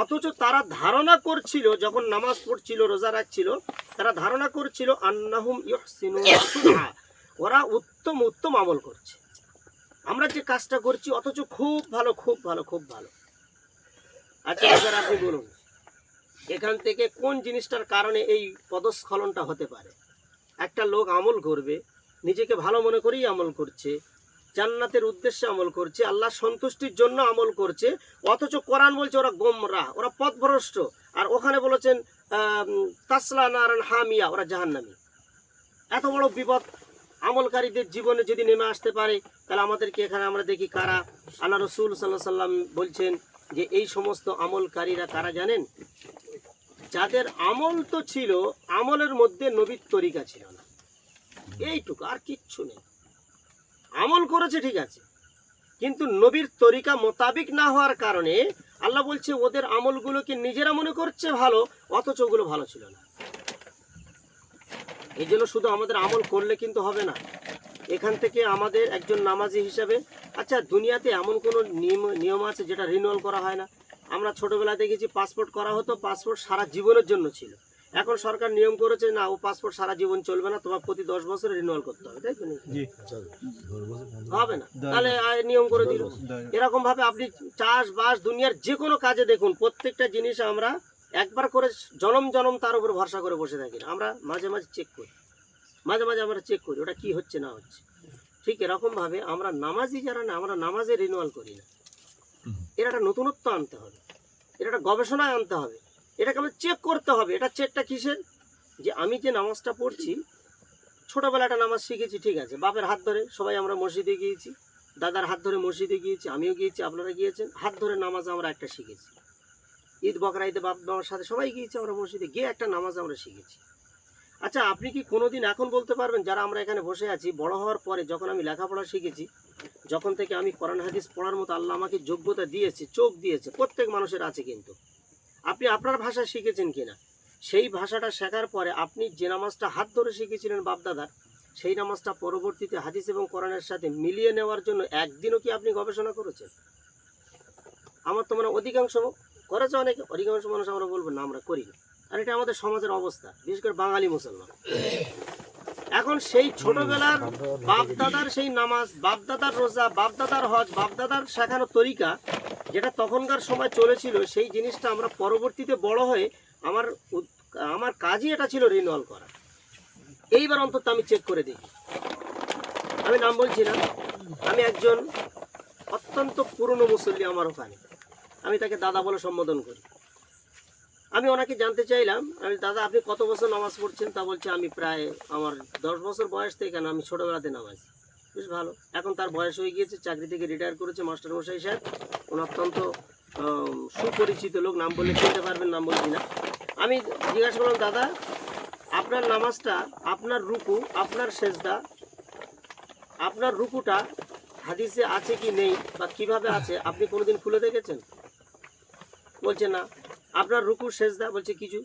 Speaker 1: অথচ তারা ধারণা করছিল, যখন নামাজ পড়ছিল, রোজা রাখছিল, তারা ধারণা করছিল আন্নাহুম ইউহসিনুনা সুনআ, ওরা উত্তম উত্তম আমল করছে, আমরা যে কাজটা করছি অথচ খুব ভালো, খুব ভালো, খুব ভালো। আচ্ছা এবার আপনি বলুন, এখান থেকে কোন জিনিসটার কারণে এই পদস্খলনটা হতে পারে? একটা লোক আমল করবে, নিজেকে ভালো মনে করেই আমল করছে, জান্নাতের উদ্দেশ্যে আমল করছে, আল্লাহ সন্তুষ্টির জন্য আমল করছে, অথচ কোরআন বলছে ওরা গোমরাহ, ওরা পথভ্রষ্ট। আর ওখানে বলেছেন তাসলা নারান হামিয়া, ওরা জাহান্নামী। এত বড় বিপদ আমলকারীদের জীবনে যদি নেমে আসতে পারে, তাহলে আমাদেরকে এখানে আমরা দেখি কারা। আল্লাহ রসুল সাল্লাহ সাল্লাম বলছেন যে এই সমস্ত আমলকারীরা কারা জানেন? যাদের আমল তো ছিল, আমলের মধ্যে নবীর তরিকা ছিল না, এইটুকু, আর কিচ্ছু নেই। আমল করেছে ঠিক আছে, কিন্তু নবীর তরিকা মোতাবিক না হওয়ার কারণে আল্লাহ বলছে ওদের আমলগুলোকে নিজেরা মনে করছে ভালো, অথচ ওগুলো ভালো ছিল না। এই জন্য শুধু আমাদের আমল করলে কিন্তু হবে না। এখান থেকে আমাদের একজন নামাজি হিসাবে, আচ্ছা দুনিয়াতে এমন কোনো নিয়ম আছে যেটা রিনিউয়াল করা হয় না? আমরা ছোটবেলায় দেখেছি পাসপোর্ট করা হতো, পাসপোর্ট সারা জীবনের জন্য ছিল। এখন সরকার নিয়ম করেছে না, ও পাসপোর্ট সারা জীবন চলবে না, তোমার প্রতি 10 বছরে রিনিউয়াল করতে হবে, তাই তো? হবে না, তাহলে নিয়ম করে দিল। এরকম ভাবে আপনি চাষবাস দুনিয়ার যে কোনো কাজে দেখুন, প্রত্যেকটা জিনিস আমরা একবার করে জনম জনম তার উপর ভরসা করে বসে থাকি না। আমরা মাঝে মাঝে চেক করি, মাঝে মাঝে আমরা চেক করি ওটা কি হচ্ছে না হচ্ছে। ঠিক এরকম ভাবে আমরা নামাজি যারা না, আমরা নামাজে রিনিউয়াল করি না। এর একটা নতুনত্ব আনতে হবে, এটা একটা গবেষণায় আনতে হবে, এটাকে আমরা চেক করতে হবে। এটা চেকটা কিসের? যে আমি যে নামাজটা পড়ছি, ছোটোবেলা একটা নামাজ শিখেছি, ঠিক আছে, বাপের হাত ধরে সবাই আমরা মসজিদে গিয়েছি, দাদার হাত ধরে মসজিদে গিয়েছি, আমিও গিয়েছি, আপনারা গিয়েছেন, হাত ধরে নামাজ আমরা একটা শিখেছি। ঈদ বকরা ঈদে বাপ মামার সাথে সবাই গিয়েছি আমরা মসজিদে, গিয়ে একটা নামাজ আমরা শিখেছি। আচ্ছা আপনি কি কোনোদিন এখন বলতে পারবেন, যারা আমরা এখানে বসে আছি, বড় হওয়ার পরে যখন আমি লেখাপড়া শিখেছি, যখন থেকে আমি কোরআন হাদিস পড়ার মতো আল্লাহ আমাকে যোগ্যতা দিয়েছে, চোখ দিয়েছে, প্রত্যেক মানুষের আছে, কিন্তু আপনি আপনার ভাষা শিখেছেন কিনা? সেই ভাষাটা শেখার পরে আপনি যে নামাজটা হাত ধরে শিখেছিলেন বাপদাদার, সেই নামাজটা পরবর্তীতে হাদিস এবং কোরআনের সাথে মিলিয়ে নেওয়ার জন্য একদিনও কি আপনি গবেষণা করেছেন? আমার তো মানে অধিকাংশ করেছে, অনেকে, অধিকাংশ মানুষ আমরা বলবো না আমরা করি না। আর এটা আমাদের সমাজের অবস্থা, বিশেষ করে বাঙালি মুসলমান। এখন সেই ছোটবেলার বাপদাদার সেই নামাজ, বাপদাদার রোজা, বাপদাদার হজ, বাপদাদার শেখানো তরিকা, যেটা তখনকার সময় চলেছিল, সেই জিনিসটা আমরা পরবর্তীতে বড় হয়ে আমার কাজই এটা ছিল রিনিউয়াল করা। এইবার অন্তত আমি চেক করে দেখি। আমি নাম বলছি না, আমি একজন অত্যন্ত পুরনো মুসল্লি আমার ওখানে, আমি তাকে দাদা বলে সম্বোধন করি। আমি ওনাকে জানতে চাইলাম, আমি দাদা আপনি কত বছর নামাজ পড়ছেন? তা বলছে আমি প্রায় আমার 10 বছর বয়স থেকে, কেন আমি ছোটোবেলাতে নামাজ। বেশ ভালো, এখন তার বয়স হয়ে গিয়েছে, চাকরি থেকে রিটায়ার করেছে, মাস্টার মশাই সাহেব, ওনার অত্যন্ত সুপরিচিত লোক, নাম বললে চিনতে পারবেন, নাম বলছি না। আমি জিজ্ঞাসা করলাম, দাদা আপনার নামাজটা, আপনার রুকু, আপনার সেজদা, আপনার রুকুটা হাদিসে আছে কি নেই বা কিভাবে আছে আপনি কোনোদিন খুলে দেখেছেন? বলছে না। আপনার রুকু সেজদা? বলছে কিছু।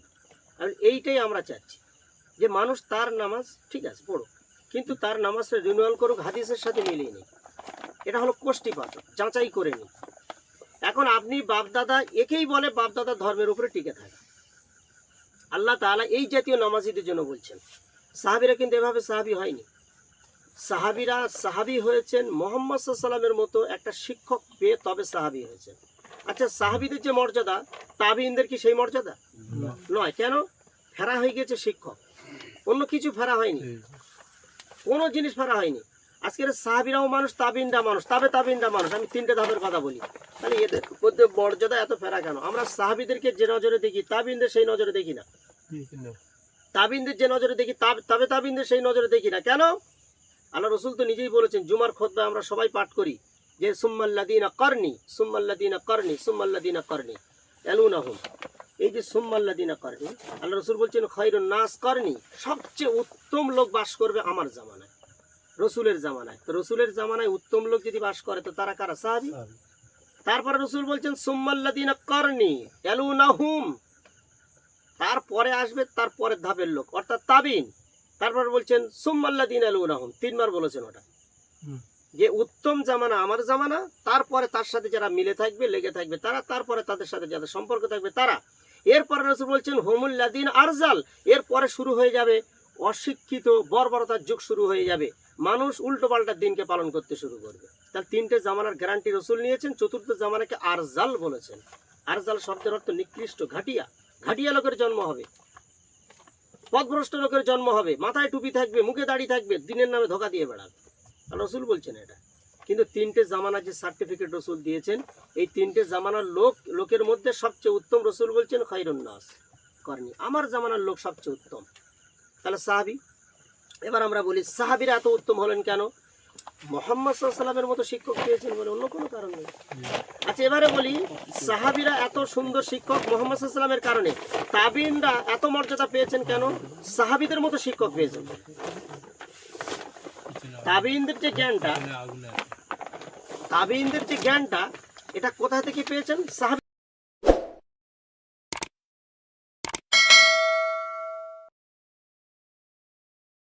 Speaker 1: আর এইটাই আমরা চাচ্ছি যে মানুষ তার নামাজ ঠিক আছে পড়ুক, কিন্তু তার নামাজটা রিনিউয়াল করুক, হাদিসের সাথে মিলিয়ে নিই। এটা হলো কোষ্ঠীপাত, যাচাই করে নিই। এখন আপনি বাপদাদা, একেই বলে বাপদাদা ধর্মের উপরে টিকে থাকে। আল্লাহ তাআলা এই জাতীয় নামাজিদের জন্য বলছেন। সাহাবীরা কিন্তু এভাবে সাহাবী হয়নি। সাহাবীরা সাহাবী হয়েছেন মুহাম্মদ সাল্লাল্লাহু আলাইহি ওয়াসাল্লামের মতো একটা শিক্ষক পেয়ে, তবে সাহাবী হয়েছেন। আচ্ছা সাহাবীদের যে মর্যাদা, তাবিঈনদের কি সেই মর্যাদা? নয়। কেন? ফেরা হয়ে গেছে শিক্ষক, অন্য কিছু ফেরা হয়নি, কোনো জিনিস ফেরা হয়নি। আজকের সাহাবীরাও মানুষ, তাবিঈনরা মানুষ, তাবিঈনরা মানুষ। আমি 3টে ধাপের কথা বলি, তাহলে এদের মধ্যে মর্যাদা এত ফেরা কেন? আমরা সাহাবীদেরকে যে নজরে দেখি, তাবিঈনদের সেই নজরে দেখি না। তাবিঈনদের যে নজরে দেখি, তাবিঈনদের সেই নজরে দেখি না। কেন? আল্লাহ রসুল তো নিজেই বলেছেন, জুমার খুতবায় আমরা সবাই পাঠ করি যে সুম্মাল্লাযীনা করনি, সুম্মাল্লাযীনা করনি, সুম্মাল্লাযীনা করনি ইয়ালুনাহুম। এই যে সুম্মাল্লাযীনা করনি, আল্লাহ রসুল বলছেন খায়রুন নাস করনি, সবচেয়ে উত্তম লোক বাস করবে আমার জামানায়, রসুলের জামানায়। তো রসুলের জামানায় উত্তম লোক যদি বাস করে, তো তারা কারা? সাহাবী। তারপরে রসুল বলছেন সুম্মাল্লাযীনা করনি ইয়ালুনাহুম, তারপরে আসবে তারপরের ধাপের লোক, অর্থাৎ তাবিঈন। তারপর বলছেন সুম্মাল্লাযীনা ইয়ালুনাহুম, 3 বার বলেছেন ওটা, যে উত্তম জামানা আমার জামানা, তারপরে তার সাথে যারা মিলে থাকবে, লেগে থাকবে তারা, তারপরে তাদের সাথে যাদের সম্পর্ক থাকবে তারা। এরপরে রাসূল বলছেন হুমুল্লাযীনা আরজাল, এরপরে শুরু হয়ে যাবে অশিক্ষিত বর্বরতার যুগ, শুরু হয়ে যাবে, মানুষ উল্টো পাল্টা দিনকে পালন করতে শুরু করবে। তার 3টে জামানার গ্যারান্টি রসুল নিয়েছেন। 4র্থ জামানাকে আরজাল বলেছেন। আরজাল শব্দের অর্থ নিকৃষ্ট, ঘাটিয়া, ঘাটিয়া লোকের জন্ম হবে। পথভ্রষ্ট লোকের জন্ম হবে, মাথায় টুপি থাকবে, মুখে দাড়ি থাকবে, দিনের নামে ধোকা দিয়ে বেড়াবে। রসুল বলছেন এটা। কিন্তু তিনটে জামানার যে সার্টিফিকেট রসুল দিয়েছেন, এই তিনটে জামানার লোকের মধ্যে সবচেয়ে উত্তম রসুল বলছেন খায়রুন নাস করনি, আমার জামানার লোক সবচেয়ে উত্তম। তাহলে সাহাবি, এবার আমরা বলি সাহাবিরা এত উত্তম হলেন কেন? মুহাম্মদ সাল্লাল্লাহু আলাইহি ওয়াসাল্লামের মতো শিক্ষক পেয়েছেন বলে, অন্য কোনো কারণ নেই। আচ্ছা এবারে বলি সাহাবিরা এত সুন্দর শিক্ষক মুহাম্মদ সাল্লাল্লাহু আলাইহি ওয়াসাল্লামের কারণে, তাবিনরা এত মর্যাদা পেয়েছেন কেন? সাহাবিদের মতো শিক্ষক পেয়েছেন। তাবিনদের যে জ্ঞানটা এটা কোথা থেকে পেয়েছেন? সাহাবী